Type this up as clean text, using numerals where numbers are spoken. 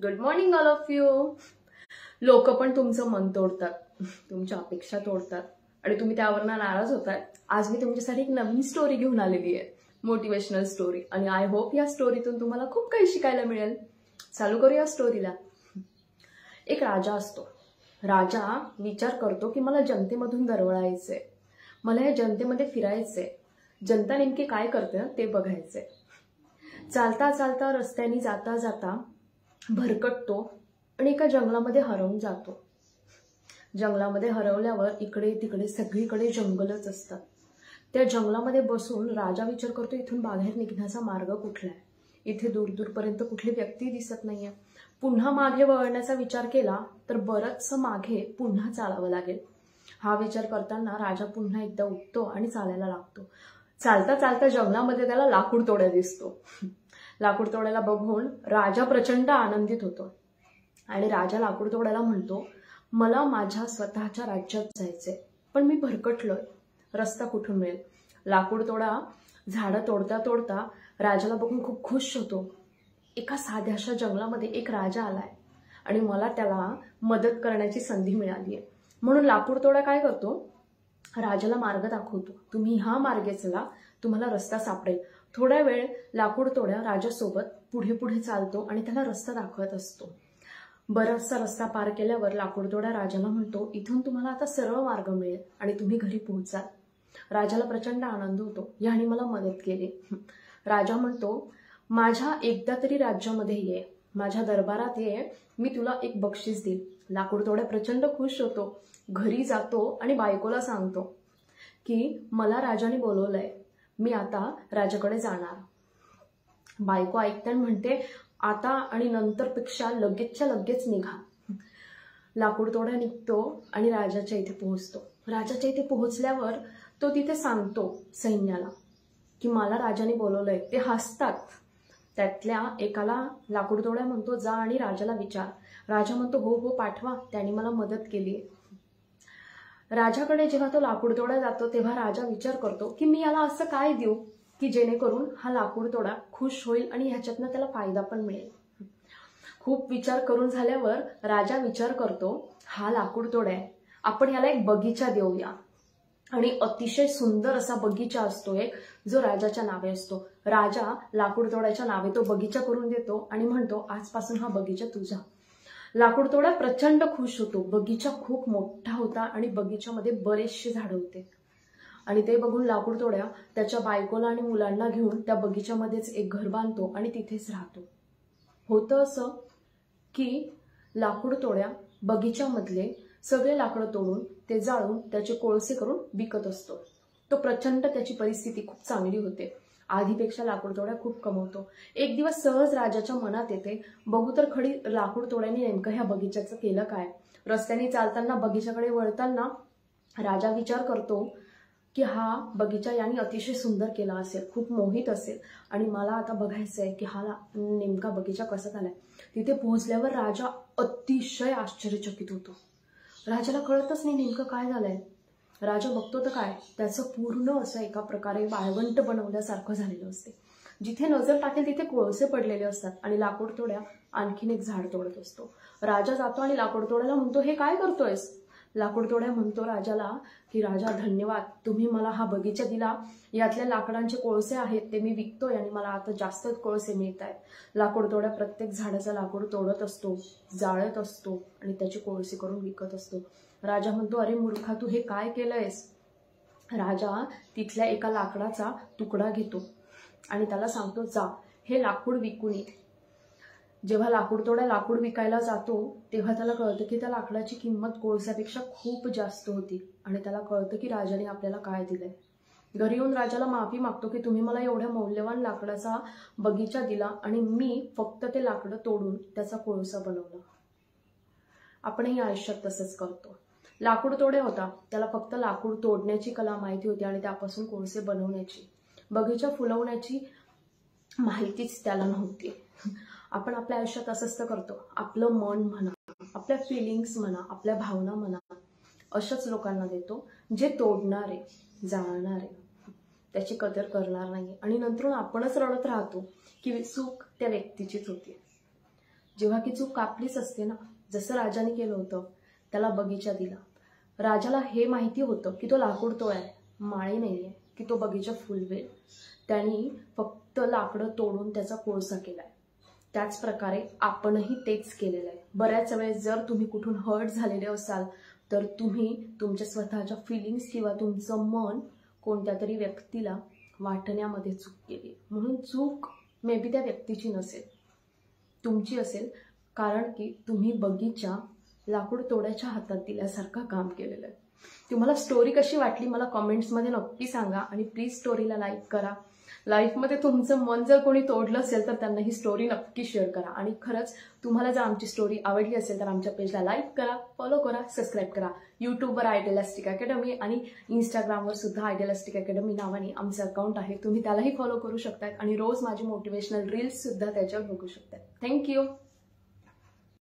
Good morning all of you. लोक पण तुमचं मन तोडतात, तुमच्या अपेक्षा तोडतात आणि तुम्ही त्यावर नाराज होताय. आज मी तुमच्यासाठी एक नवीन स्टोरी घेऊन आलेली आहे, मोटिवेशनल स्टोरी. आणि आय होप या स्टोरीतून तुम्हाला खूप काही शिकायला मिळेल. चालू करूया स्टोरीला. एक राजा असतो. राजा विचार करतो की मला जनतेमधून दरवळायचंय, मला या जनतेमध्ये फिरायचंय, जनता नेमकी काय करते ते बघायचंय. चालता चालता रस्त्याने जाता जाता भरकटतो आणि एका जंगलामध्ये हरवून जातो. जंगलामध्ये हरवल्यावर इकडे तिकडे सगळीकडे जंगलच असतात. त्या जंगलामध्ये बसून राजा विचार करतो इथून बाहेर निघण्याचा मार्ग कुठला आहे. इथे दूर दूरपर्यंत कुठली व्यक्ती दिसत नाहीये. पुन्हा मागे वळण्याचा विचार केला तर बरंचसं मागे पुन्हा चालावं लागेल. हा विचार करताना राजा पुन्हा एकदा उठतो आणि चालायला लागतो. चालता चालता जंगलामध्ये त्याला लाकूड तोड्या दिसतो. लाकूड तोड्याला बघून राजा प्रचंड आनंदित होतो आणि राजा लाकूड तोड्याला म्हणतो, मला माझ्या स्वतःच्या राज्यात जायचंय, पण मी भरकटलोय, रस्ता कुठून मिळेल. लाकूड तोडा झाडं तोडता तोडता राजाला बघून खूप खुश होतो. एका साध्याशा जंगलामध्ये एक राजा आलाय आणि मला त्याला मदत करण्याची संधी मिळाली आहे. म्हणून लाकूड तोडा काय करतो, राजाला मार्ग दाखवतो. तुम्ही हा मार्गे चला, तुम्हाला रस्ता सापडेल. थोडा वेळ लाकूड तोड्या राजासोबत पुढे पुढे चालतो आणि त्याला रस्ता दाखवत असतो. बराचसा रस्ता पार केल्यावर लाकूड तोड्या राजाला म्हणतो, इथून तुम्हाला आता सरळ मार्ग मिळेल आणि तुम्ही घरी पोहोचाल. राजाला प्रचंड आनंद होतो, याने मला मदत केली. राजा म्हणतो, माझ्या एकदा तरी राज्यामध्ये ये, माझ्या दरबारात ये, मी तुला एक बक्षीस देईल. लाकूड तोड्या प्रचंड खुश होतो. घरी जातो आणि बायकोला सांगतो की मला राजाने बोलवलंय, मी आता राजाकडे जाणार. बायको ऐकताना म्हणते, आता आणि नंतर पेक्षा लगेचच्या लगेच निघा. लाकूड तोड्या निघतो आणि राजाच्या इथे पोहोचतो. राजाच्या इथे पोहोचल्यावर तो तिथे सांगतो सैन्याला की मला राजाने बोलवलंय. ते हसतात. त्यातल्या एकाला लाकूड तोड्या म्हणतो, जा आणि राजाला विचार. राजा म्हणतो, हो हो पाठवा, त्यांनी मला मदत केली. राजाकडे जेव्हा तो लाकूड तोडा जातो तेव्हा राजा विचार करतो की मी याला असं काय देऊ की जेणेकरून हा लाकूड तोडा खुश होईल आणि ह्याच्यातनं त्याला फायदा पण मिळेल. खूप विचार करून झाल्यावर राजा विचार करतो, हा लाकूड तोडा आहे, आपण याला एक बगीचा देऊया. आणि अतिशय सुंदर असा बगीचा असतो एक, जो राजाच्या नावे असतो. राजा लाकूड तोड्याच्या नावे तो बगीचा करून देतो आणि म्हणतो, आजपासून हा बगीचा तुझा. लाकूड तोडा प्रचंड खुश होतो. बगीचा खूप मोठा होता आणि बगीच्यामध्ये बरेचसे झाडं होते. आणि ते बघून लाकूड तोड्या त्याच्या बायकोला आणि मुलांना घेऊन त्या बगीच्यामध्येच एक घर बांधतो आणि तिथेच राहतो. होतं असं की लाकूड तोड्या बगीच्यामधले सगळे लाकडं तोडून ते जाळून त्याचे कोळसे करून विकत असतो. तो प्रचंड, त्याची परिस्थिती खूप चांगली होते. आधीपेक्षा लाकूड तोड्या खूप कमवतो. एक दिवस सहज राजाच्या मनात येते, बघू तर खडी लाकूड तोड्याने नेमकं ह्या बगीच्याचं केलं काय. रस्त्याने चालताना बगीच्याकडे वळताना राजा विचार करतो की हा बगीचा याने अतिशय सुंदर केला असेल, खूप मोहित असेल आणि मला आता बघायचंय की हा नेमका बगीचा कसा झालाय. तिथे पोहोचल्यावर राजा अतिशय आश्चर्यचकित होतो. राजाला कळतच नाही नेमकं काय झालंय. राजा बघतो तर काय, त्याचं पूर्ण असं एका प्रकारे वाळवंट बनवल्यासारखं झालेलं असते. जिथे नजर टाकेल तिथे कोळसे पडलेले असतात आणि लाकूड तोड्या आणखीन एक झाड तोडत असतो. राजा जातो आणि लाकूड तोड्याला म्हणतो, हे काय करतोयस. लाकूड तोड्या म्हणतो राजाला की राजा धन्यवाद, तुम्ही मला हा बगीचा दिला, यातल्या लाकडांचे कोळसे आहेत ते मी विकतोय आणि मला आता जास्त कोळसे मिळत आहेत. लाकूड तोड्या प्रत्येक झाडाचं लाकूड तोडत असतो, जाळत असतो आणि त्याचे कोळसे करून विकत असतो. राजा म्हणतो, अरे मूर्खा, तू हे काय केलंयस. राजा तिथल्या एका लाकडाचा तुकडा घेतो आणि त्याला सांगतो, जा हे लाकूड विकून ये. जेव्हा लाकूड तोड्या लाकूड विकायला जातो तेव्हा त्याला कळतं की त्या लाकडाची किंमत कोळशापेक्षा खूप जास्त होती आणि त्याला कळतं की राजाने आपल्याला काय दिलंय. घरी येऊन राजाला माफी मागतो की तुम्ही मला एवढ्या मौल्यवान लाकडाचा बगीचा दिला आणि मी फक्त ते लाकडं तोडून त्याचा कोळसा बनवला. आपणही आयुष्यात तसंच करतो. लाकूड तोड्या होता, त्याला फक्त लाकूड तोडण्याची कला माहिती होती आणि त्यापासून कोळसे बनवण्याची, बगीचा फुलवण्याची माहितीच त्याला नव्हती. आपण आपल्या आयुष्यात असंच करतो. आपलं मन म्हणा, आपल्या फिलिंग्स म्हणा, आपल्या भावना म्हणा, अशाच लोकांना देतो जे तोडणारे, जाळणारे, त्याची कदर करणार नाही आणि नंतर आपणच रडत राहतो की चूक त्या व्यक्तीचीच होती. जेव्हा की चूक कापलीच असते ना, जसं राजाने केलं होतं, त्याला बगीचा दिला. राजाला हे माहिती होतं की तो लाकूड तोडाय, माळी नाहीये की तो बगीचा फुलवेल. त्यांनी फक्त लाकडं तोडून त्याचा कोळसा केलाय. त्याच प्रकारे आपणही तेच केलेलं आहे. बऱ्याच वेळेस जर तुम्ही कुठून हर्ट झालेले असाल तर तुम्ही तुमच्या स्वतःच्या फिलिंग्स किंवा तुमचं मन कोणत्या तरी व्यक्तीला वाटण्यामध्ये चूक केली. म्हणून चूक मे बी त्या व्यक्तीची नसेल, तुमची असेल, कारण की तुम्ही बगीचा लाकूड तोडायच्या हातात दिल्यासारखं काम केलेलं आहे. तुम्हाला स्टोरी कशी वाटली मला कमेंट्समध्ये नक्की सांगा आणि प्लीज स्टोरीला लाईक करा. लाईफमध्ये तुमचं मन जर कोणी तोडलं असेल तर त्यांना ही स्टोरी नक्की शेअर करा. आणि खरंच तुम्हाला जर आमची स्टोरी आवडली असेल तर आमच्या पेजला लाईक करा, फॉलो करा, सबस्क्राईब करा. यूट्यूबवर आयडियलिस्टिक अकॅडमी आणि इंस्टाग्रामवर सुद्धा आयडियलिस्टिक अकॅडमी नावाने आमचं अकाउंट आहे. तुम्ही त्यालाही फॉलो करू शकता आणि रोज माझी मोटिवेशनल रील्स सुद्धा त्याच्यावर बघू शकता. थँक्यू.